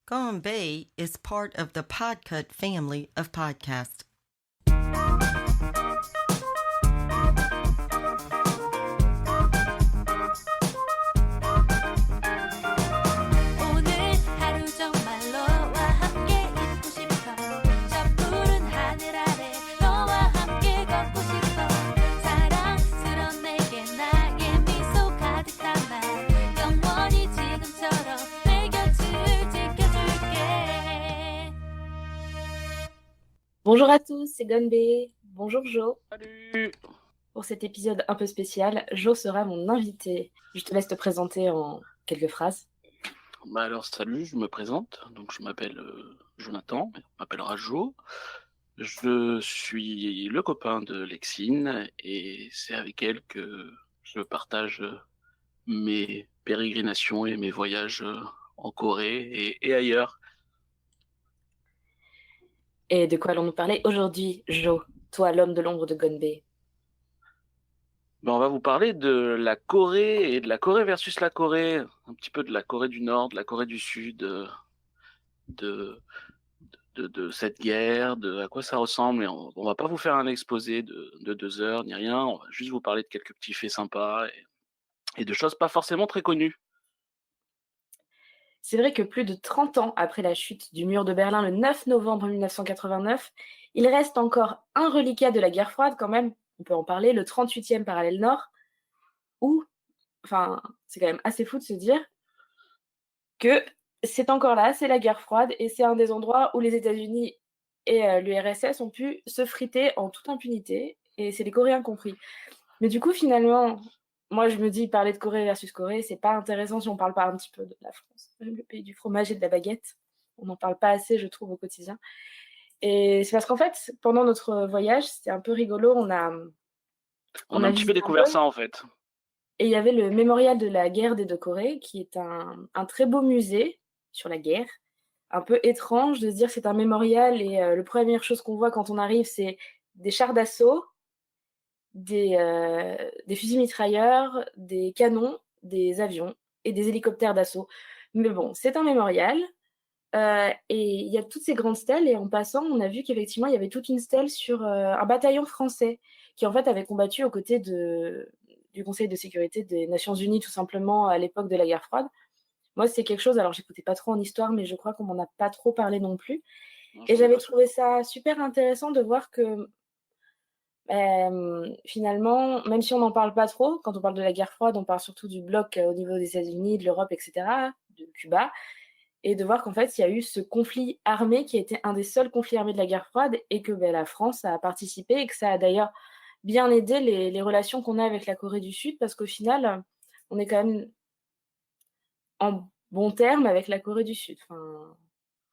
Gone Bay is part of the Podcut family of podcasts. 오늘 하루 정말로 너와 함께 있고 싶어 저 푸른 하늘 아래 너와 함께 걷고 싶어 사랑스런 내게 나의 미소 가득 담아 영원히 지금처럼 내 곁을 지켜줄게. Bonjour à tous, c'est Gonbe. Bonjour Jo. Salut. Pour cet épisode un peu spécial, Jo sera mon invité. Je te laisse te présenter en quelques phrases. Bah alors salut, je me présente. Donc je m'appelle Jonathan, on m'appellera Jo. Je suis le copain de Lexine et c'est avec elle que je partage mes pérégrinations et mes voyages en Corée et ailleurs. Et de quoi allons-nous parler aujourd'hui, Jo, toi l'homme de l'ombre de Gonbe? Ben, on va vous parler de la Corée et de la Corée versus la Corée, un petit peu de la Corée du Nord, de la Corée du Sud, de cette guerre, de à quoi ça ressemble. Et on va pas vous faire un exposé de 2 heures ni rien, on va juste vous parler de quelques petits faits sympas et de choses pas forcément très connues. C'est vrai que plus de 30 ans après la chute du mur de Berlin le 9 novembre 1989, il reste encore un reliquat de la guerre froide quand même, on peut en parler, le 38e parallèle nord, où, enfin, c'est quand même assez fou de se dire que c'est encore là, c'est la guerre froide, et c'est un des endroits où les États-Unis et l'URSS ont pu se friter en toute impunité, et c'est les Coréens compris. Mais du coup, finalement, moi je me dis, parler de Corée versus Corée, c'est pas intéressant si on parle pas un petit peu de la France, même le pays du fromage et de la baguette. On n'en parle pas assez, je trouve, au quotidien. Et c'est parce qu'en fait, pendant notre voyage, c'était un peu rigolo, On a on un a petit peu visité un découvert peu, ça en fait. et il y avait le mémorial de la guerre des deux Corées, qui est un très beau musée sur la guerre, un peu étrange de se dire c'est un mémorial, et la première chose qu'on voit quand on arrive, c'est des chars d'assaut, des fusils mitrailleurs, des canons, des avions et des hélicoptères d'assaut. Mais bon, c'est un mémorial, et il y a toutes ces grandes stèles, et en passant, on a vu qu'effectivement, il y avait toute une stèle sur un bataillon français qui, en fait, avait combattu aux côtés du Conseil de sécurité des Nations Unies, tout simplement, à l'époque de la guerre froide. Moi, c'est quelque chose, alors j'écoutais pas trop en histoire, mais je crois qu'on m'en a pas trop parlé non plus. Non, Et j'en ai j'avais pas trouvé ça super intéressant de voir que finalement, même si on n'en parle pas trop, quand on parle de la guerre froide, on parle surtout du bloc au niveau des États-Unis, de l'Europe, etc., de Cuba, et de voir qu'en fait, il y a eu ce conflit armé qui a été un des seuls conflits armés de la guerre froide, et que la France a participé, et que ça a d'ailleurs bien aidé les relations qu'on a avec la Corée du Sud, parce qu'au final, on est quand même en bon terme avec la Corée du Sud. Enfin,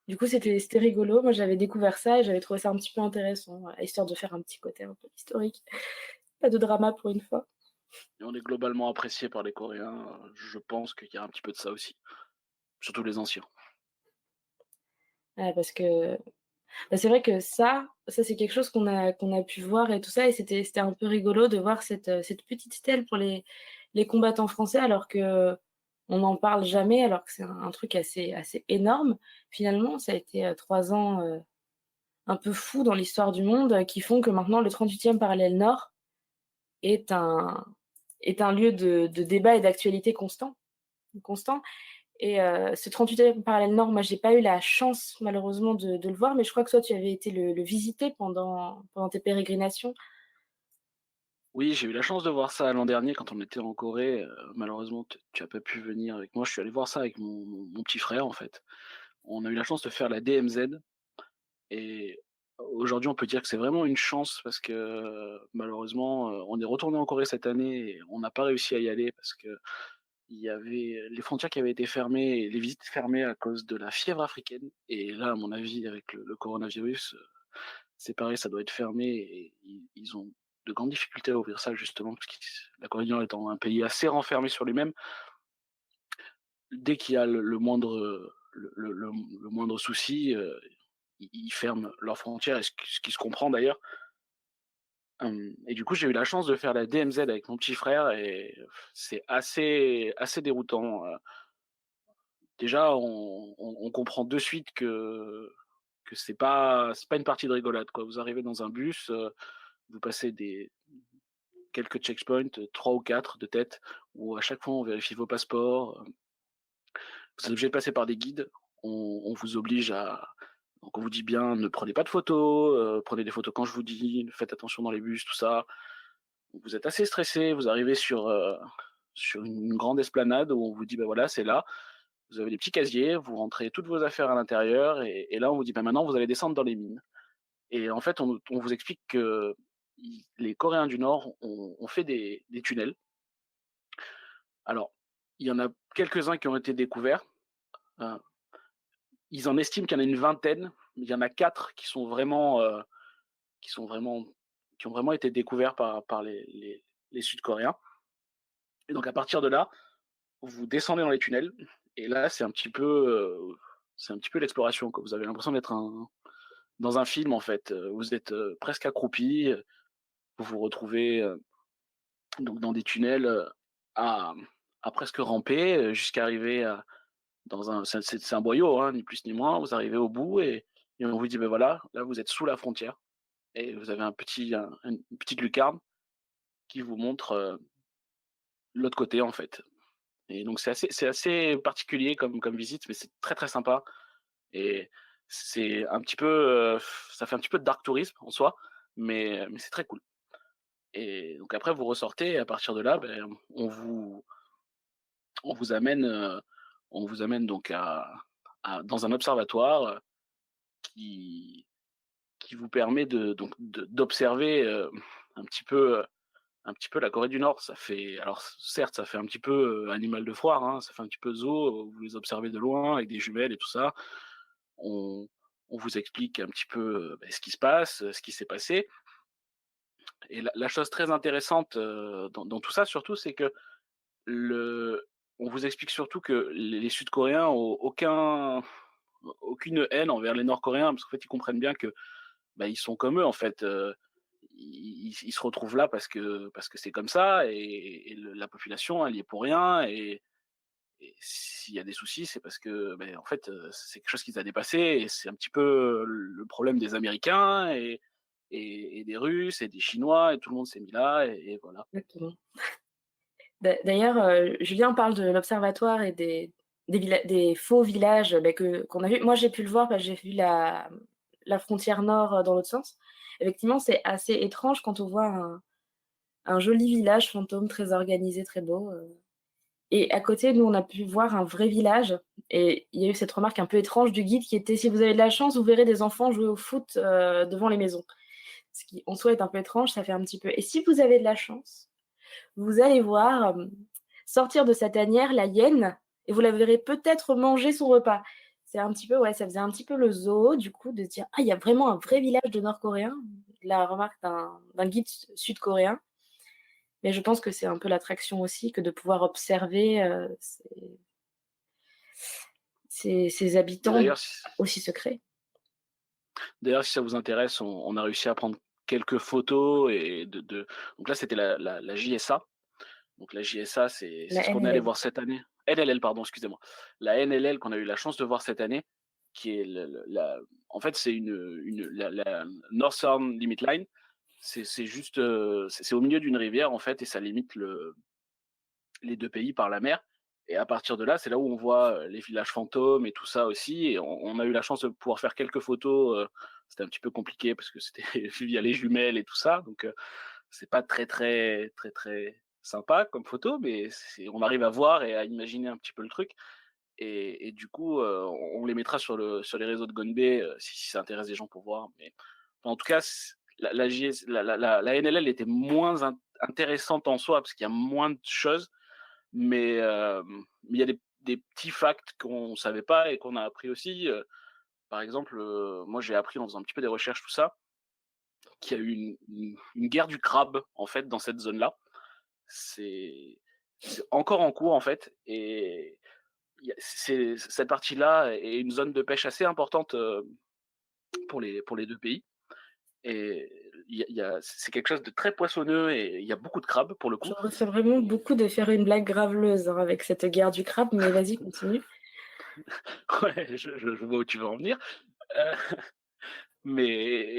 du coup, c'était rigolo. Moi, j'avais découvert ça et j'avais trouvé ça un petit peu intéressant, histoire de faire un petit côté un peu historique. Pas de drama pour une fois. et on est globalement apprécié par les Coréens. Je pense qu'il y a un petit peu de ça aussi, surtout les anciens. Ouais, parce que c'est vrai que ça c'est quelque chose qu'on a pu voir et tout ça, et c'était un peu rigolo de voir cette petite stèle pour les combattants français, alors qu'on n'en parle jamais, alors que c'est un truc assez énorme. Finalement, ça a été 3 ans un peu fous dans l'histoire du monde, qui font que maintenant le 38e parallèle nord est un lieu de débat et d'actualité constant. Et ce 38e parallèle nord, moi j'ai pas eu la chance malheureusement de le voir, mais je crois que toi tu avais été le visiter pendant tes pérégrinations. Oui, j'ai eu la chance de voir ça l'an dernier quand on était en Corée. Malheureusement, tu as pas pu venir avec moi. Je suis allé voir ça avec mon petit frère en fait. On a eu la chance de faire la DMZ. Et aujourd'hui, on peut dire que c'est vraiment une chance parce que malheureusement, on est retourné en Corée cette année et on n'a pas réussi à y aller parce que il y avait les frontières qui avaient été fermées et les visites fermées à cause de la fièvre africaine. Et là, à mon avis, avec le coronavirus, c'est pareil, ça doit être fermé et ils ont de grandes difficultés à ouvrir ça justement parce que la Corée du Nord étant un pays assez renfermé sur lui-même, dès qu'il y a le moindre souci, ils ferment leurs frontières, et ce qui se comprend d'ailleurs. Et du coup, j'ai eu la chance de faire la DMZ avec mon petit frère et c'est assez déroutant. déjà, on comprend de suite que c'est pas une partie de rigolade, quoi. Vous arrivez dans un bus, vous passez quelques checkpoints, 3 ou 4 de tête, où à chaque fois on vérifie vos passeports, vous êtes obligé de passer par des guides. On vous oblige à donc on vous dit bien: «Ne prenez pas de photos, prenez des photos quand je vous dis, faites attention dans les bus», tout ça. Vous êtes assez stressé, vous arrivez sur une grande esplanade où on vous dit: «Bah, voilà, c'est là». Vous avez des petits casiers, vous rentrez toutes vos affaires à l'intérieur et là on vous dit: «Bah, maintenant vous allez descendre dans les mines». Et en fait, on vous explique que les Coréens du Nord ont fait des tunnels. Alors, il y en a quelques-uns qui ont été découverts. Heu, Ils en estiment qu'il y en a une vingtaine, mais il y en a 4 qui sont vraiment qui ont vraiment été découverts par les Sud-Coréens. Et donc à partir de là, vous descendez dans les tunnels et là, c'est un petit peu l'exploration, quoi. Vous avez l'impression d'être dans un film, en fait. Vous êtes, presque accroupi, vous vous retrouvez, donc dans des tunnels, à à presque ramper, jusqu'à arriver à dans un c'est un boyau, hein, ni plus ni moins. Vous arrivez au bout et on vous dit: «Beh, voilà, là, vous êtes sous la frontière» et vous avez une petite lucarne qui vous montre, l'autre côté, en fait. Et donc c'est assez particulier comme visite, mais c'est très, très sympa et c'est un petit peu, ça fait un petit peu de dark tourisme en soi, mais c'est très cool. Et donc après vous ressortez et à partir de là, beh, on vous amène, on vous amène donc dans un observatoire, qui qui vous permet d'observer, un petit peu, un petit peu la Corée du Nord. Ça fait alors certes, ça fait un petit peu, animal de foire, hein, ça fait un petit peu zoo, vous les observez de loin avec des jumelles et tout ça. On on vous explique un petit peu, beh, ce qui se passe, ce qui s'est passé et la chose très intéressante, dans tout ça surtout, c'est que le on vous explique surtout que les Sud-Coréens ont aucune haine envers les Nord-Coréens parce qu'en fait, ils comprennent bien que, bah, ils sont comme eux, en fait, ils se retrouvent là parce que c'est comme ça et la population, elle y est pour rien et s'il y a des soucis, c'est parce que, beh, en fait, c'est quelque chose qui les a dépassés et c'est un petit peu le problème des Américains et des Russes et des Chinois et tout le monde s'est mis là et voilà. Exactement. D'ailleurs, Julien parle de l'observatoire et des faux villages, bah, qu'on a vu. Moi, j'ai pu le voir parce que j'ai vu la frontière nord, dans l'autre sens. Effectivement, c'est assez étrange quand on voit un joli village fantôme très organisé, très beau, et à côté, nous, on a pu voir un vrai village et il y a eu cette remarque un peu étrange du guide qui était: «Si vous avez de la chance, vous verrez des enfants jouer au foot, devant les maisons». Ce qui, en soi, est un peu étrange, ça fait un petit peu: «Et si vous avez de la chance, vous allez voir, sortir de sa tanière la hyène et vous la verrez peut-être manger son repas». C'est un petit peu, ouais, ça faisait un petit peu le zoo du coup de se dire: «Ah, il y a vraiment un vrai village de Nord-Coréens». La remarque d'un guide sud-coréen. Mais je pense que c'est un peu l'attraction aussi que de pouvoir observer, ces Et habitants aussi secrets. d'ailleurs, si ça vous intéresse, on a réussi à prendre quelques photos et donc là, c'était la JSA. Donc la JSA, c'est La ce qu'on est allé NLL. voir cette année. NLL, pardon, excusez-moi. La NLL qu'on a eu la chance de voir cette année, qui est en fait, c'est la Northern Limit Line. C'est juste, c'est au milieu d'une rivière, en fait, et ça limite les 2 pays par la mer. Et à partir de là, c'est là où on voit, les villages fantômes et tout ça aussi. Et on a eu la chance de pouvoir faire quelques photos, c'était un petit peu compliqué parce que c'était via les jumelles et tout ça, donc c'est pas très, très, très, très sympa comme photo, mais on arrive à voir et à imaginer un petit peu le truc. Et du coup, on les mettra sur les réseaux de Gonbei, si ça intéresse des gens pour voir. Mais enfin, en tout cas, la JS, la NLL était moins intéressante en soi parce qu'il y a moins de choses, mais il y a des petits facts qu'on ne savait pas et qu'on a appris aussi. Par exemple, moi j'ai appris en faisant un petit peu des recherches, tout ça, qu'il y a eu une guerre du crabe en fait dans cette zone-là. C'est c'est encore en cours en fait et cette partie-là est une zone de pêche assez importante, pour les 2 pays et c'est quelque chose de très poissonneux et il y a beaucoup de crabes pour le coup. Je ressens vraiment beaucoup de faire une blague graveleuse, hein, avec cette guerre du crabe, mais vas-y, continue. Ouais, je vois où tu veux en venir. Heu, mais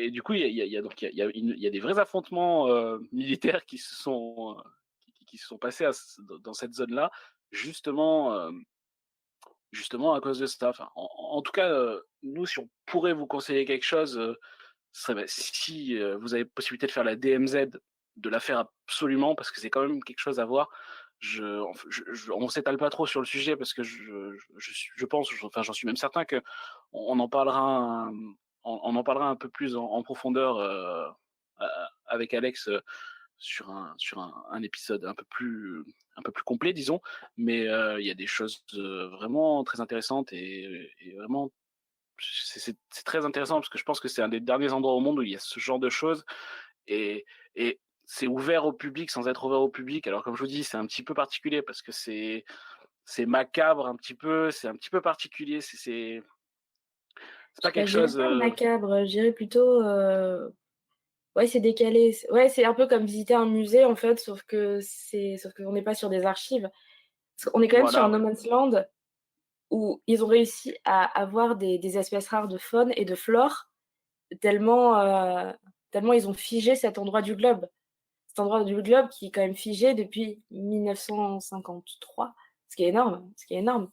et du coup, il y a donc il y a des vrais affrontements, militaires qui se sont passés dans cette zone-là, justement, justement à cause de ça. Enfin, en tout cas, nous, si on pourrait vous conseiller quelque chose, ce serait, bah, si, vous avez possibilité de faire la DMZ, de la faire absolument parce que c'est quand même quelque chose à voir. On s'étale pas trop sur le sujet parce que je pense, enfin, j'en suis même certain qu'on on en parlera, on en parlera un peu plus en profondeur, avec Alex, sur un épisode un peu plus complet, disons. Mais, il y a des choses, vraiment très intéressantes et vraiment c'est très intéressant parce que je pense que c'est un des derniers endroits au monde où il y a ce genre de choses et et c'est ouvert au public sans être ouvert au public. Alors comme je vous dis, c'est un petit peu particulier parce que c'est macabre un petit peu, c'est un petit peu particulier, c'est pas quelque Je dirais chose, pas macabre, je dirais plutôt, ouais, c'est décalé. Ouais, c'est un peu comme visiter un musée, en fait, sauf qu'on n'est pas sur des archives. Parce qu'on est quand même sur un voilà, no ouais. man's land où ils ont réussi à avoir des espèces rares de faune et de flore tellement, tellement ils ont figé cet endroit du globe. Cet endroit du globe qui est quand même figé depuis 1953, ce qui est énorme, ce qui est énorme.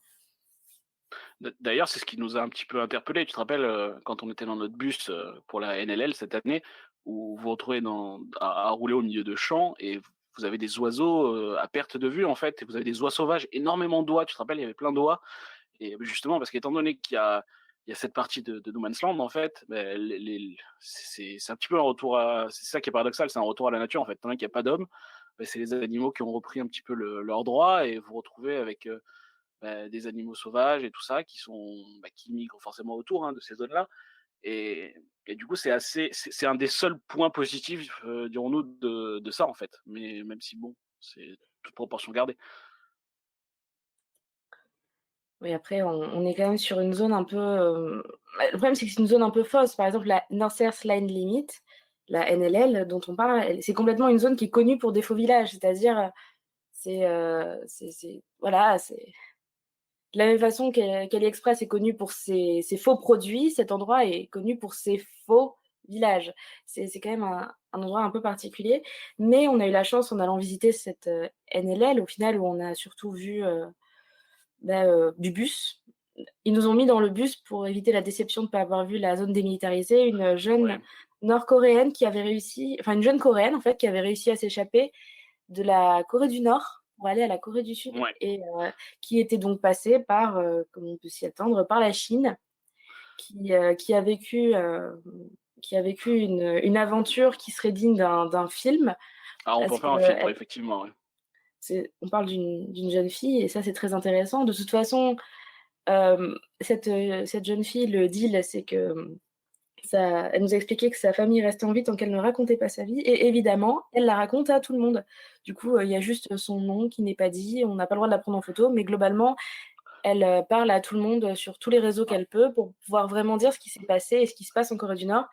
D'ailleurs, c'est ce qui nous a un petit peu interpellés. Tu te rappelles, quand on était dans notre bus, pour la NLL cette année, où vous vous retrouvez à rouler au milieu de champs et vous avez des oiseaux, à perte de vue, en fait, et vous avez des oies sauvages, énormément d'oies. Tu te rappelles, il y avait plein d'oies et justement parce qu'étant donné qu'il y a cette partie de No Man's Land, en fait, beh, les c'est un petit peu un retour à c'est ça qui est paradoxal, c'est un retour à la nature, en fait. Étant donné qu'il y a pas d'hommes, bah, c'est les animaux qui ont repris un petit peu leurs droits et vous vous retrouvez avec, bah, des animaux sauvages et tout ça qui migrent forcément autour, hein, de ces zones-là et du coup, c'est un des seuls points positifs, dirons-nous de ça, en fait. Mais même si bon, c'est toute proportion gardée. Oui, après, on est quand même sur une zone un peu, bah, le problème, c'est que c'est une zone un peu fausse. Par exemple, la Northern Line Limit, la NLL dont on parle, c'est complètement une zone qui est connue pour des faux villages. C'est-à-dire, voilà, c'est de la même façon qu'AliExpress est connu pour ses faux produits, cet endroit est connu pour ses faux villages. C'est quand même un endroit un peu particulier, mais on a eu la chance en allant visiter cette, NLL au final où on a surtout vu, du bus. Ils nous ont mis dans le bus pour éviter la déception de ne pas avoir vu la zone démilitarisée, une jeune Ouais, nord-coréenne qui avait réussi enfin une jeune coréenne en fait qui avait réussi à s'échapper de la Corée du Nord pour aller à la Corée du Sud ouais. et qui était donc passée par, comme on peut s'y attendre, par la Chine, qui a vécu une aventure qui serait digne d'un film Ah, on peut en parce faire un film, que ouais, effectivement, ouais. on parle d'une jeune fille et ça c'est très intéressant. De toute façon, cette jeune fille, le deal, c'est que, elle nous a expliqué que sa famille restait en vie tant qu'elle ne racontait pas sa vie et évidemment, elle la raconte à tout le monde. Du coup, il y a juste son nom qui n'est pas dit, on n'a pas le droit de la prendre en photo, mais globalement, elle, parle à tout le monde, sur tous les réseaux Ah, qu'elle peut pour pouvoir vraiment dire ce qui s'est passé et ce qui se passe en Corée du Nord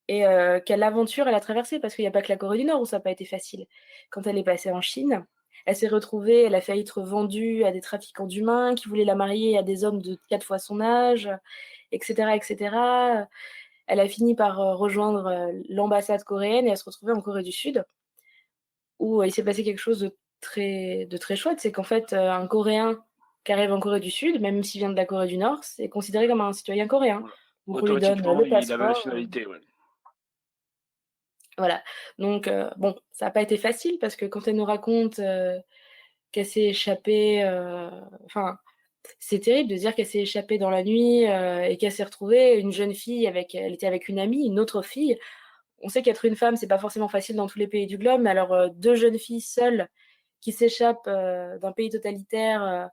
et quelle aventure elle a traversée. Parce qu'il y a pas que la Corée du Nord où ça a pas été facile. Quand elle est passée en Chine, elle s'est retrouvée elle a failli être vendue à des trafiquants d'humains qui voulaient la marier à des hommes de 4 fois son âge, et cetera, et cetera. Elle a fini par, rejoindre, l'ambassade coréenne et elle se retrouvait en Corée du Sud, où il s'est passé quelque chose de très chouette. C'est qu'en fait, un Coréen qui arrive en Corée du Sud, même s'il vient de la Corée du Nord, c'est considéré comme un citoyen coréen. voilà. Donc on lui donne, Automatiquement, le il a la passeport, nationalité, ouais. voilà. Donc bon, ça a pas été facile parce que quand elle nous raconte, qu'elle s'est échappée, enfin, c'est terrible de dire qu'elle s'est échappée dans la nuit, et qu'elle s'est retrouvée une jeune fille elle était avec une amie, une autre fille. On sait qu'être une femme, c'est pas forcément facile dans tous les pays du globe, mais alors, 2 jeunes filles seules qui s'échappent, d'un pays totalitaire,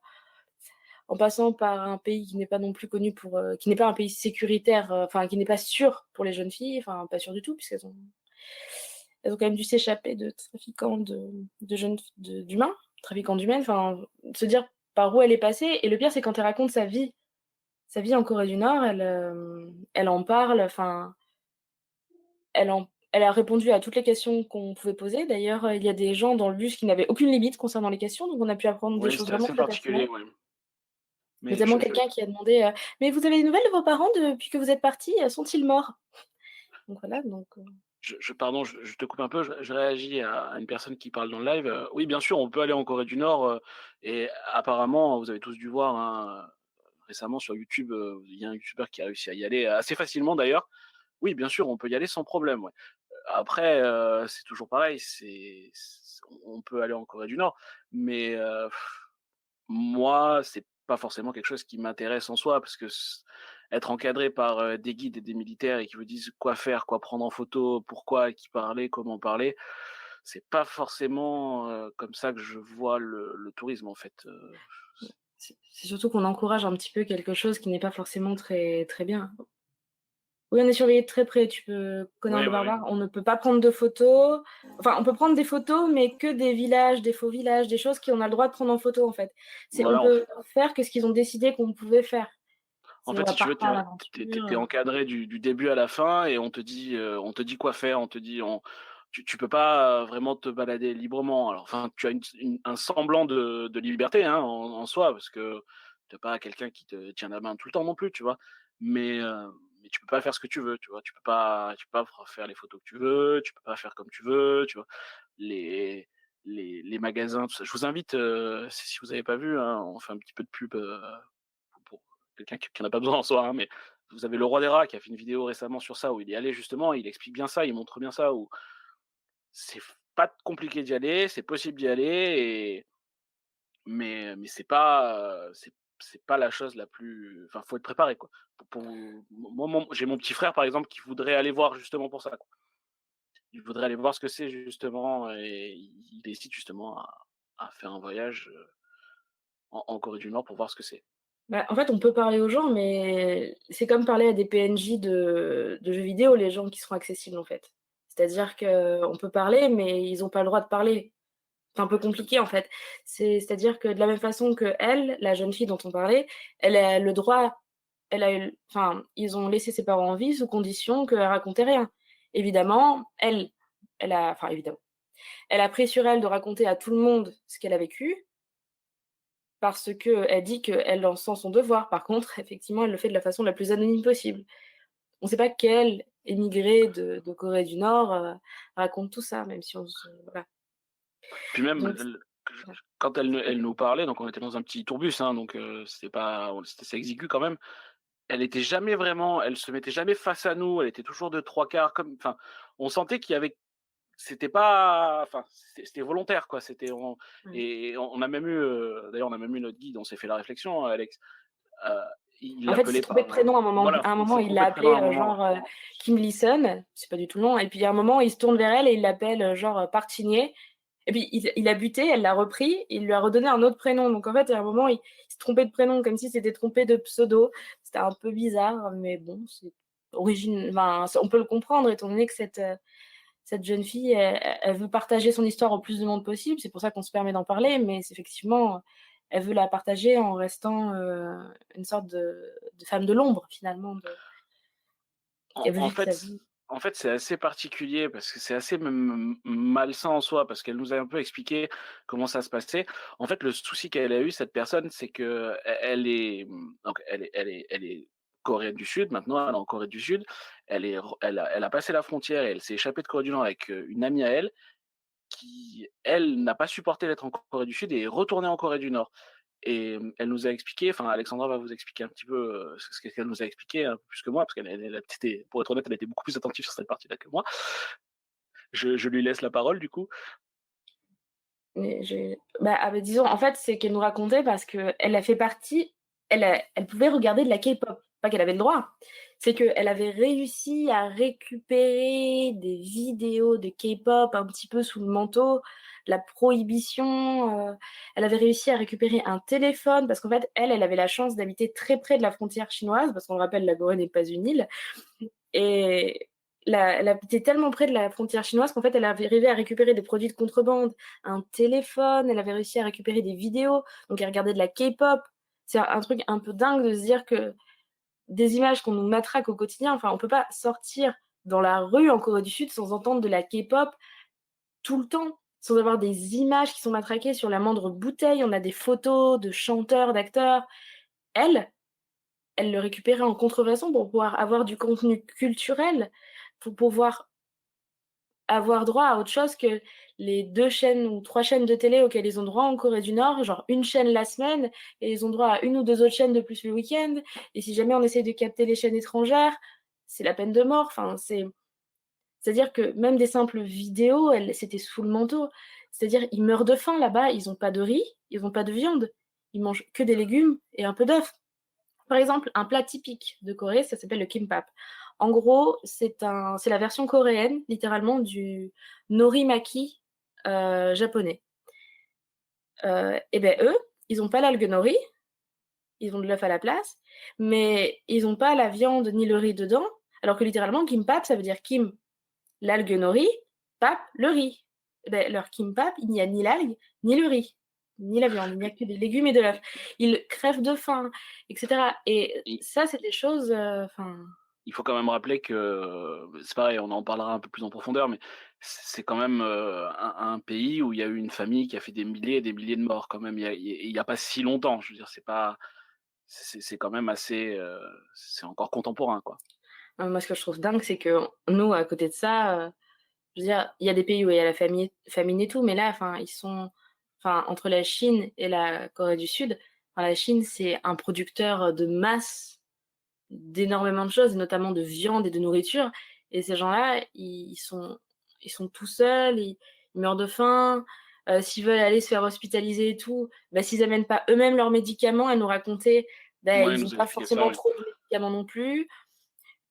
en passant par un pays qui n'est pas non plus connu pour, qui n'est pas un pays sécuritaire, enfin qui n'est pas sûr pour les jeunes filles, enfin pas sûr du tout elles ont quand même dû s'échapper de trafiquants de jeunes d'humains, trafiquants d'humains, enfin se dire par où elle est passée et le pire c'est quand elle raconte sa vie en Corée du Nord, elle en parle, enfin elle a répondu à toutes les questions qu'on pouvait poser. D'ailleurs, il y a des gens dans le bus qui n'avaient aucune limite concernant les questions, donc on a pu apprendre des Oui, choses c'était vraiment assez très particulier, pertinentes. ouais. Mais Notamment quelqu'un qui a demandé mais vous avez des nouvelles de vos parents depuis que vous êtes partis Sont-ils morts? Donc voilà, pardon, je te coupe un peu, je réagis à une personne qui parle dans le live. Oui, bien sûr, on peut aller en Corée du Nord, et apparemment, vous avez tous dû voir, hein, récemment sur YouTube, il y a un youtubeur qui a réussi à y aller assez facilement d'ailleurs. Oui, bien sûr, on peut y aller sans problème, ouais. Après, c'est toujours pareil, on peut aller en Corée du Nord, mais moi, c'est pas forcément quelque chose qui m'intéresse en soi, parce que être encadré par des guides et des militaires et qui vous disent quoi faire, quoi prendre en photo, pourquoi, à qui parler, comment parler, c'est pas forcément comme ça que je vois le tourisme en fait. c'est surtout qu'on encourage un petit peu quelque chose qui n'est pas forcément très, très bien. Oui, on est surveillé de très près. Tu peux Conan Oui, le oui, oui. Barbare, on ne peut pas prendre de photos. Enfin, on peut prendre des photos, mais que des villages, des faux villages, des choses qu'on a le droit de prendre en photo, en fait. On Voilà, peut faire que ce qu'ils ont décidé qu'on pouvait faire. en On fait, va si tu veux, partir à t'es l'aventure. encadré du début à la fin et on te dit quoi faire, tu peux pas vraiment te balader librement. Alors, enfin, tu as un semblant de liberté, hein, en soi, parce que t'es pas quelqu'un qui te tient la main tout le temps non plus, tu vois. Mais tu peux pas faire ce que tu veux, tu vois. Tu peux pas faire les photos que tu veux, tu peux pas faire comme tu veux, tu vois. Les, les magasins, tout ça. Je vous invite, si vous avez pas vu, hein, on fait un petit peu de pub pour quelqu'un qui en a pas besoin en soi, hein, mais vous avez le Roi des Rats qui a fait une vidéo récemment sur ça, où il est allé justement, il explique bien ça, il montre bien ça, où c'est pas compliqué d'y aller, c'est possible d'y aller, mais c'est pas la chose la plus, enfin, faut être préparé, quoi. Moi, j'ai mon petit frère, par exemple, qui voudrait aller voir justement pour ça, quoi. Il voudrait aller voir ce que c'est justement, et il hésite justement à faire un voyage en Corée du Nord pour voir ce que c'est. Bah, en fait, on peut parler aux gens, mais c'est comme parler à des PNJ de jeux vidéo, les gens qui seront accessibles, en fait. C'est-à-dire qu'on peut parler, mais ils ont pas le droit de parler. C'est un peu compliqué, en fait. C'est-à-dire que de la même façon qu'elle, la jeune fille dont on parlait, elle a le droit, elle a eu enfin, ils ont laissé ses parents en vie sous condition qu'elle racontait rien. Évidemment, évidemment, elle a pris sur elle de raconter à tout le monde ce qu'elle a vécu, parce qu'elle dit qu'elle en sent son devoir. Par contre, effectivement, elle le fait de la façon la plus anonyme possible. On ne sait pas quel émigré de Corée du Nord, raconte tout ça, même si voilà. Puis même, Donc voilà. quand elle nous parlait, donc on était dans un petit tourbus, hein, donc c'était pas, c'est exigu quand même. Elle se mettait jamais face à nous. Elle était toujours de trois quarts, enfin, on sentait qu'il y avait, c'était pas, enfin, c'était volontaire, quoi. Ouais. Et on a même eu, d'ailleurs, on a même eu notre guide. On s'est fait la réflexion, Alex. Euh, il En fait, il s'est l'appelait trompé par, de prénom voilà, à un il moment, s'est il l'a trompé de prénom appelée, à un moment. Kim Leeson, c'est pas du tout le nom et puis à un moment, il se tourne vers elle et il l'appelle, Park Chin-hye et puis il a buté, elle l'a repris, il lui a redonné un autre prénom donc en fait, à un moment, il s'est trompé de prénom comme s'il s'était trompé de pseudo. C'était un peu bizarre, mais bon, c'est enfin, on peut le comprendre étant donné que cette jeune fille, elle veut partager son histoire au plus de monde possible. C'est pour ça qu'on se permet d'en parler, mais c'est effectivement, elle veut la partager en restant une sorte de femme de l'ombre, finalement. En, Elle veut en vivre sa fait, vie. en fait, c'est assez particulier parce que c'est assez malsain en soi, parce qu'elle nous a un peu expliqué comment ça se passait. En fait, le souci qu'elle a eu, cette personne, c'est que elle est, donc elle est coréenne du Sud. Maintenant, elle est en Corée du Sud. Elle a passé la frontière et elle s'est échappée de Corée du Nord avec une amie à elle qui, elle, n'a pas supporté d'être en Corée du Sud et est retournée en Corée du Nord. Et elle nous a expliqué, enfin Alexandra va vous expliquer un petit peu ce qu'elle nous a expliqué, un peu plus que moi, parce pour être honnête, elle était beaucoup plus attentive sur cette partie-là que moi. Je lui laisse la parole du coup. Mais bah, disons, en fait, c'est qu'elle nous racontait parce qu'elle a fait partie, elle pouvait regarder de la K-pop, pas qu'elle avait le droit. C'est qu'elle avait réussi à récupérer des vidéos de K-pop un petit peu sous le manteau, la prohibition. Elle avait réussi à récupérer un téléphone parce qu'en fait, elle avait la chance d'habiter très près de la frontière chinoise parce qu'on le rappelle, la Corée n'est pas une île. Et elle habitait tellement près de la frontière chinoise qu'en fait, elle avait arrivé à récupérer des produits de contrebande, un téléphone, elle avait réussi à récupérer des vidéos, donc elle regardait de la K-pop. C'est un truc un peu dingue de se dire que des images qu'on nous matraque au quotidien, enfin, on peut pas sortir dans la rue en Corée du Sud sans entendre de la K-pop tout le temps, sans avoir des images qui sont matraquées sur la moindre bouteille. On a des photos de chanteurs, d'acteurs. elle le récupérait en contrefaçon pour pouvoir avoir du contenu culturel, pour pouvoir avoir droit à autre chose que les 2 chaînes ou 3 chaînes de télé auxquelles ils ont droit en Corée du Nord, genre une chaîne la semaine et ils ont droit à 1 ou 2 autres chaînes de plus le week-end et si jamais on essaye de capter les chaînes étrangères, c'est la peine de mort. Enfin, c'est-à-dire que même des simples vidéos, c'était sous le manteau. C'est-à-dire, ils meurent de faim là-bas, ils ont pas de riz, ils ont pas de viande, ils mangent que des légumes et un peu d'œufs. Par exemple, un plat typique de Corée, ça s'appelle le kimbap. En gros, c'est la version coréenne, littéralement, du nori-maki japonais. Et ben eux, ils ont pas l'algue nori, ils ont de l'œuf à la place, mais ils ont pas la viande ni le riz dedans, alors que littéralement, kimbap, ça veut dire kim, l'algue nori, pap, le riz. Et ben, leur kimbap, il n'y a ni l'algue, ni le riz, ni la viande, il n'y a que des légumes et de l'œuf. Ils crèvent de faim, etc. Et Et ça, c'est des choses, enfin, il faut quand même rappeler que, c'est pareil, on en parlera un peu plus en profondeur, mais c'est quand même, un pays où il y a eu une famille qui a fait des milliers et des milliers de morts quand même, il y a pas si longtemps. Je veux dire, c'est pas c'est quand même assez, c'est encore contemporain, quoi. moi, ce que je trouve dingue, c'est que nous, à côté de ça, je veux dire, il y a des pays où il y a la famine et tout, mais là, enfin, entre la Chine et la Corée du Sud, enfin, la Chine, c'est un producteur de masse d'énormément de choses, notamment de viande et de nourriture. Et ces gens-là, ils sont tout seuls, ils meurent de faim. S'ils veulent aller se faire hospitaliser et tout, bah, s'ils amènent pas eux-mêmes leurs médicaments, elle nous racontait, bah, Ouais, ils il ont nous a pas expliqué ça, forcément oui. trop de médicaments non plus.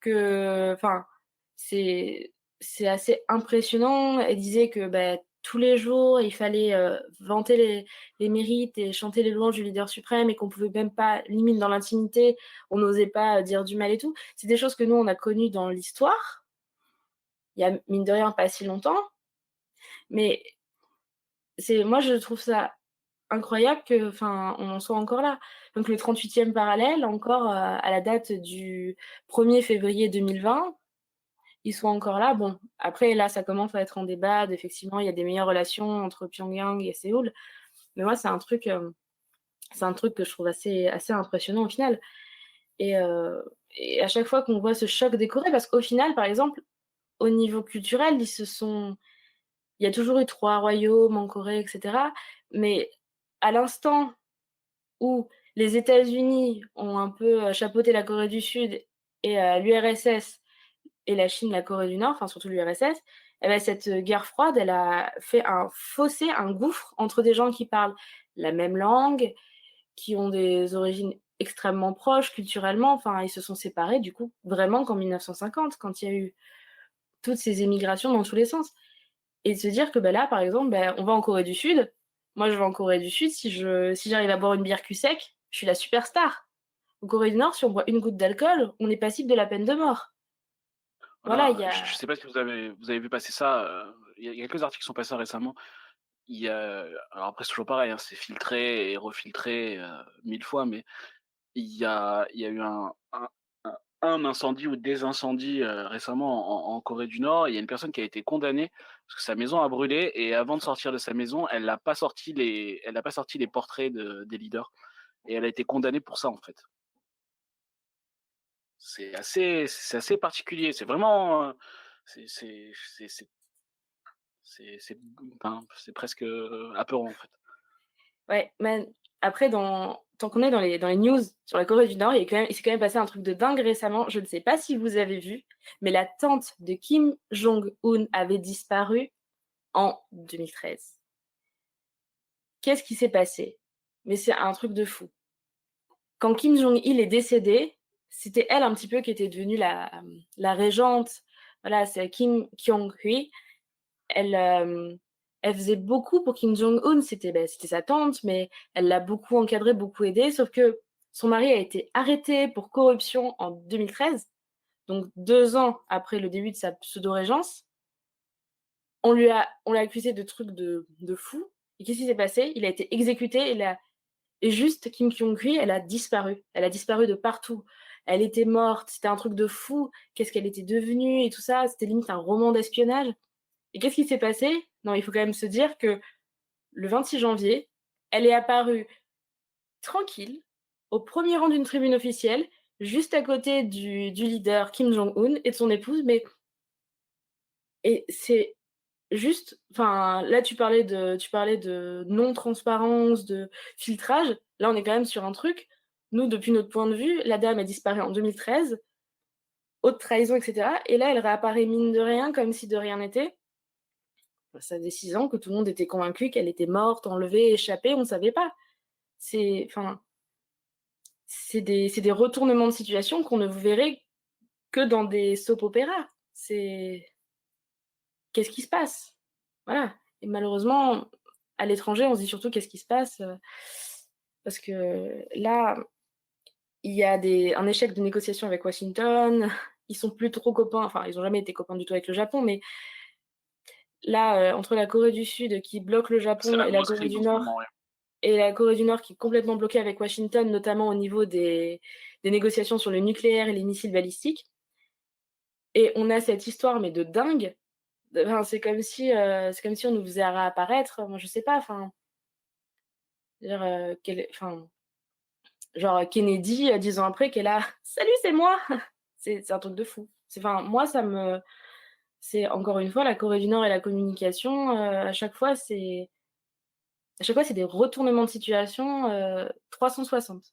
Enfin, c'est c'est assez impressionnant. Elle disait que, bah, tous les jours, il fallait, vanter les mérites et chanter les louanges du leader suprême et qu'on pouvait même pas, limite dans l'intimité, on n'osait pas dire du mal et tout. C'est des choses que nous, on a connues dans l'histoire, il y a mine de rien pas si longtemps, mais moi je trouve ça incroyable que, enfin, on en soit encore là. Donc le 38e parallèle, encore, à la date du 1er février 2020, ils sont encore là. Bon, après là, ça commence à être en débat, effectivement, il y a des meilleures relations entre Pyongyang et Séoul, mais moi, c'est un truc que je trouve assez impressionnant au final et à chaque fois qu'on voit ce choc des Corées parce qu'au final, par exemple, au niveau culturel, il y a toujours eu 3 royaumes en Corée et cetera, mais à l'instant où les États-Unis ont un peu, chapeauté la Corée du Sud et l'URSS et la Chine, la Corée du Nord, enfin surtout l'URSS, et bah, cette guerre froide, elle a fait un fossé, un gouffre entre des gens qui parlent la même langue, qui ont des origines extrêmement proches culturellement. Enfin, ils se sont séparés du coup vraiment qu'en 1950, quand il y a eu toutes ces émigrations dans tous les sens. Et de se dire que bah, là, par exemple, bah, on va en Corée du Sud. Moi, je vais en Corée du Sud. Si j'arrive à boire une bière cul sec, je suis la superstar. En Corée du Nord, si on boit une goutte d'alcool, on est passible de la peine de mort. Voilà, il Voilà, y je a sais pas si vous avez vu passer ça, il y a quelques articles qui sont passés récemment. Il y a alors après c'est toujours pareil, hein, c'est filtré et refiltré, 1000 fois, mais il y a eu un incendie ou des incendies, récemment en Corée du Nord. Il y a une personne qui a été condamnée parce que sa maison a brûlé et avant de sortir de sa maison, elle n'a pas sorti les portraits des leaders et elle a été condamnée pour ça, en fait. C'est assez particulier. C'est vraiment, c'est enfin, c'est presque, apeurant, en fait. ouais, mais après tant qu'on est dans les news sur la Corée du Nord, il s'est quand même passé un truc de dingue récemment. Je ne sais pas si vous avez vu, mais la tante de Kim Jong-un avait disparu en 2013. Qu'est-ce qui s'est passé? Mais c'est un truc de fou. Quand Kim Jong-il est décédé, c'était elle un petit peu qui était devenue la régente. Voilà, c'est Kim Kyung-hui. Elle faisait beaucoup pour Kim Jong-un, c'était sa tante, mais elle l'a beaucoup encadré, beaucoup aidé, sauf que son mari a été arrêté pour corruption en 2013, donc 2 ans après le début de sa pseudo-régence. On l'a accusé de trucs de fou. Et qu'est-ce qui s'est passé? Il a été exécuté et juste Kim Kyung-hui, elle a disparu. Elle a disparu de partout. Elle était morte, c'était un truc de fou. Qu'est-ce qu'elle était devenue et tout ça, c'était limite un roman d'espionnage. Et qu'est-ce qui s'est passé? Non, il faut quand même se dire que le 26 janvier, elle est apparue tranquille, au premier rang d'une tribune officielle, juste à côté du leader Kim Jong-un et de son épouse, mais et c'est juste enfin, là, tu parlais de non-transparence, de filtrage. Là, on est quand même sur un truc. Nous, depuis notre point de vue, la dame a disparu en 2013, haute trahison, et cetera, et là, elle réapparaît mine de rien, comme si de rien n'était. Ça faisait 6 ans que tout le monde était convaincu qu'elle était morte, enlevée, échappée, on ne savait pas. Enfin, c'est des retournements de situation qu'on ne verrait que dans des soap opéras. Qu'est-ce qui se passe? Voilà, et malheureusement, à l'étranger, on se dit surtout: «Qu'est-ce qui se passe?» Parce que là, il y a un échec de négociation avec Washington. Ils sont plus trop copains, enfin, ils ont jamais été copains du tout avec le Japon, mais là, entre la Corée du Sud qui bloque le C'est Japon la et la grosse Corée crise du en ce Nord moment, ouais. et la Corée du Nord qui est complètement bloquée avec Washington, notamment au niveau des négociations sur le nucléaire et les missiles balistiques, et on a cette histoire mais de dingue. Enfin, c'est comme si on nous faisait réapparaître, moi je sais pas, enfin, je veux dire, genre Kennedy, 10 ans après qui est là: «Salut, c'est moi!» C'est un truc de fou. Enfin, moi c'est encore une fois la Corée du Nord et la communication, à chaque fois c'est des retournements de situation, 360.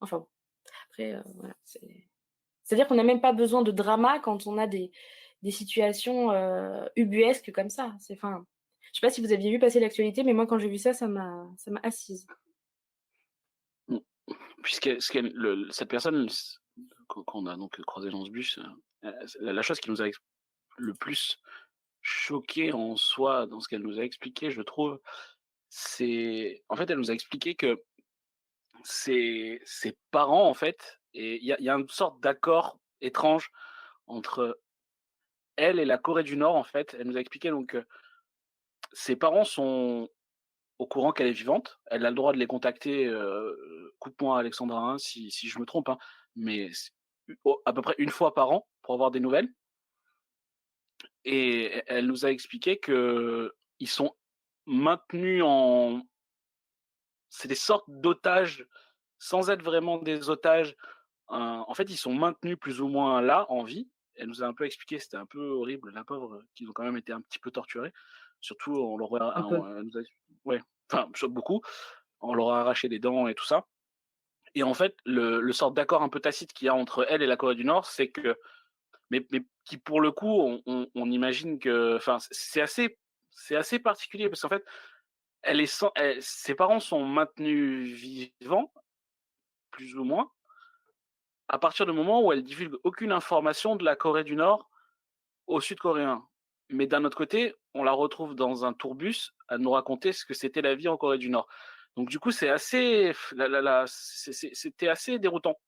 Enfin bon, après, voilà, c'est-à-dire qu'on n'a même pas besoin de drama quand on a des situations, ubuesques comme ça. Enfin, je sais pas si vous aviez vu passer l'actualité, mais moi quand j'ai vu ça, ça m'a assise. Mmh. Puisque cette personne qu'on a donc croisée dans ce bus, la chose qui nous a le plus choqué en soi dans ce qu'elle nous a expliqué, je trouve, c'est en fait, elle nous a expliqué que ses parents, en fait, et il y a une sorte d'accord étrange entre elle et la Corée du Nord, en fait. Elle nous a expliqué donc que ses parents sont au courant qu'elle est vivante. Elle a le droit de les contacter, coupe-moi Alexandra, hein, si je me trompe, hein, mais à peu près une fois par an pour avoir des nouvelles, et elle nous a expliqué que ils sont maintenus en c'est des sortes d'otages sans être vraiment des otages. En fait, ils sont maintenus plus ou moins là, en vie. Elle nous a un peu expliqué, c'était un peu horrible, la pauvre, qu'ils ont quand même été un petit peu torturés. Surtout, on leur Un peu. elle nous a ouais, enfin, beaucoup. On leur a arraché des dents et tout ça. Et en fait, le sort d'accord un peu tacite qu'il y a entre elle et la Corée du Nord, c'est que mais qui pour le coup, on imagine que enfin, c'est assez particulier parce qu'en fait, ses parents sont maintenus vivants, plus ou moins, à partir du moment où elle divulgue aucune information de la Corée du Nord aux Sud-Coréens. Mais d'un autre côté, on la retrouve dans un tourbus à nous raconter ce que c'était la vie en Corée du Nord. Donc du coup, c'est assez, c'était assez déroutant.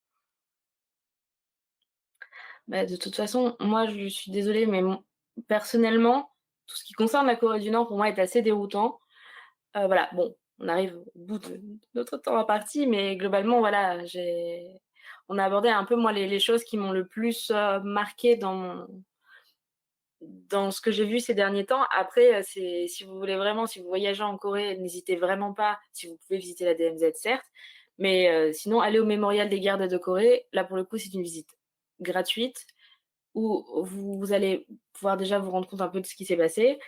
Bah, de toute façon, moi, je suis désolée, mais personnellement, tout ce qui concerne la Corée du Nord, pour moi, est assez déroutant. Voilà, bon, on arrive au bout de notre temps imparti, mais globalement, voilà, on a abordé un peu, moi, les choses qui m'ont le plus marquée dans ce que j'ai vu ces derniers temps. Après, si vous voulez vraiment, si vous voyagez en Corée, n'hésitez vraiment pas, si vous pouvez visiter la DMZ, certes, mais sinon, allez au mémorial des guerres de Corée. Là, pour le coup, c'est une visite gratuite où vous allez pouvoir déjà vous rendre compte un peu de ce qui s'est passé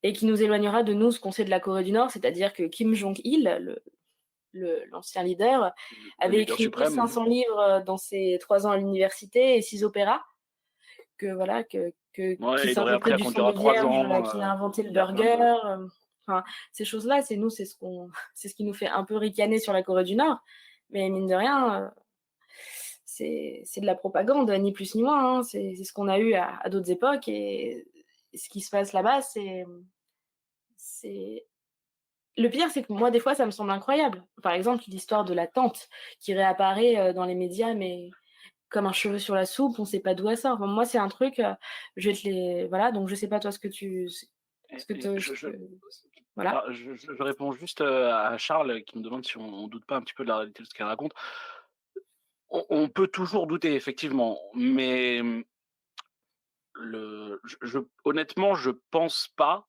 et qui nous éloignera de nous, ce qu'on sait de la Corée du Nord, c'est-à-dire que Kim Jong-il, l'ancien leader, Le avait leader écrit suprême. 1500 livres dans ses 3 ans à l'université et 6 opéras, que voilà, qui Ouais, il aurait appris s'injectait à du sang conduire de à 3 vierge, ans. qu'il a inventé le Il y a plein de burger. Enfin, ces choses-là, c'est ce qui nous fait un peu ricaner sur la Corée du Nord. Mais mine de rien, c'est de la propagande, ni plus ni moins, hein. C'est ce qu'on a eu à d'autres époques, et ce qui se passe là-bas, c'est le pire, c'est que moi, des fois, ça me semble incroyable. Par exemple, l'histoire de la tante qui réapparaît, dans les médias, mais comme un cheveu sur la soupe, on sait pas d'où elle sort. Enfin, moi, c'est un truc, je vais te les voilà, donc je sais pas toi ce que et te voilà. je réponds juste, à Charles qui me demande si on doute pas un petit peu de la réalité de ce qu'elle raconte. On peut toujours douter effectivement, mais, honnêtement, je pense pas.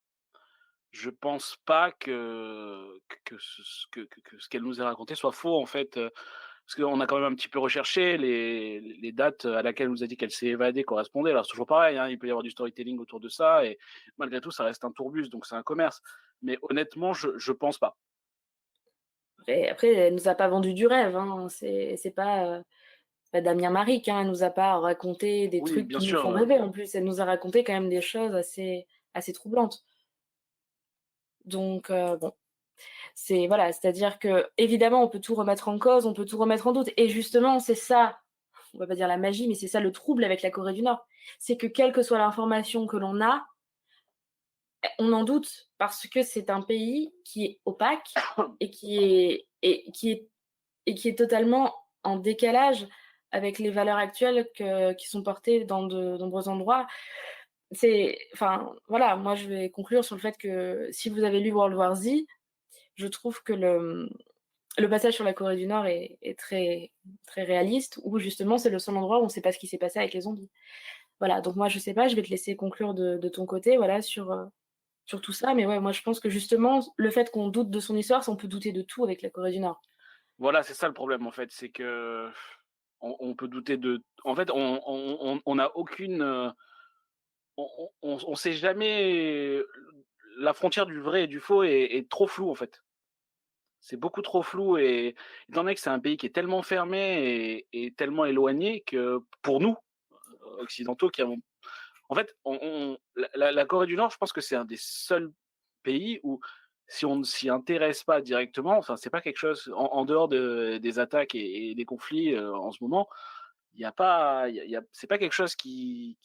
je pense pas que ce qu'elle nous a raconté soit faux, en fait. Parce qu'on a quand même un petit peu recherché les dates à laquelle elle nous a dit qu'elle s'est évadée correspondaient. Alors, c'est toujours pareil, hein, il peut y avoir du storytelling autour de ça, et malgré tout, ça reste un tourbus, donc c'est un commerce. Mais honnêtement, je pense pas. Après, elle nous a pas vendu du rêve, hein. C'est pas Damien Maric, hein. Elle nous a pas raconté des Oui, trucs bien qui nous sûr. font rêver en plus. Elle nous a raconté quand même des choses assez troublantes. Donc bon, voilà, c'est-à-dire qu'évidemment, on peut tout remettre en cause, on peut tout remettre en doute et justement, c'est ça, on va pas dire la magie, mais c'est ça le trouble avec la Corée du Nord. C'est que quelle que soit l'information que l'on a, on en doute parce que c'est un pays qui est opaque et qui est totalement en décalage avec les valeurs actuelles qui sont portées dans de nombreux endroits. Enfin, voilà, moi je vais conclure sur le fait que si vous avez lu World War Z, je trouve que le passage sur la Corée du Nord est très, très réaliste, où justement c'est le seul endroit où on ne sait pas ce qui s'est passé avec les zombies. Voilà, donc moi je sais pas, je vais te laisser conclure de ton côté, voilà, sur tout ça, mais ouais, moi je pense que justement, le fait qu'on doute de son histoire, on peut douter de tout avec la Corée du Nord. Voilà, c'est ça le problème, en fait, c'est que on peut douter de. En fait, on n'a aucune. On sait jamais. La frontière du vrai et du faux est trop floue, en fait. C'est beaucoup trop flou, et étant donné que c'est un pays qui est tellement fermé et tellement éloigné que pour nous, occidentaux, qui avons. En fait, la Corée du Nord, je pense que c'est un des seuls pays où, si on ne s'y intéresse pas directement, enfin, c'est pas quelque chose, en dehors des attaques et des conflits en ce moment, il n'y a pas, c'est pas quelque chose qui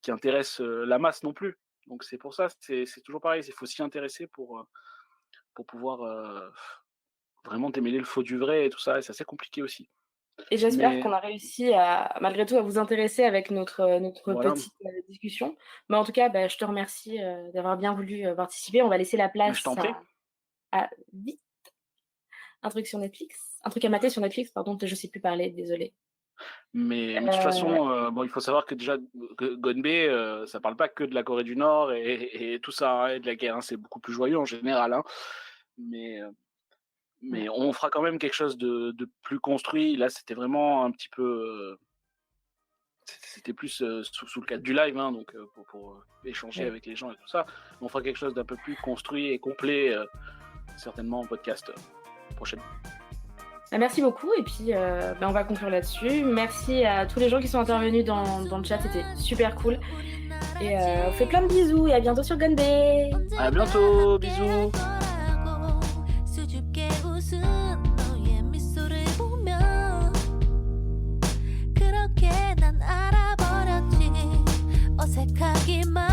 intéresse la masse non plus. Donc c'est pour ça, c'est toujours pareil, il faut s'y intéresser pour pouvoir vraiment démêler le faux du vrai et tout ça, et c'est assez compliqué aussi. Et j'espère Mais qu'on a réussi malgré tout, à vous intéresser avec notre voilà, petite discussion. Mais en tout cas, bah, je te remercie d'avoir bien voulu participer. On va laisser la mais je place t'en prie. à vite un truc sur Netflix, un truc à mater sur Netflix, pardon, je sais plus parler, désolée. Mais de toute façon, bon, il faut savoir que déjà, Gonbei, ça parle pas que de la Corée du Nord et tout ça, hein, et de la guerre, hein, c'est beaucoup plus joyeux en général, hein. Mais Ouais. on fera quand même quelque chose de plus construit. Là, c'était vraiment un petit peu, c'était plus sous le cadre du live, hein, donc pour échanger Ouais. avec les gens et tout ça. Mais on fera quelque chose d'un peu plus construit et complet, certainement en podcast prochainement. Bah, merci beaucoup et puis bah, on va conclure là-dessus. Merci à tous les gens qui sont intervenus dans le chat, c'était super cool. Et on fait plein de bisous et à bientôt sur Gonbei. À bientôt, bisous. 수줍게 웃은 너의 미소를 보면 그렇게 난 알아버렸지 어색하기만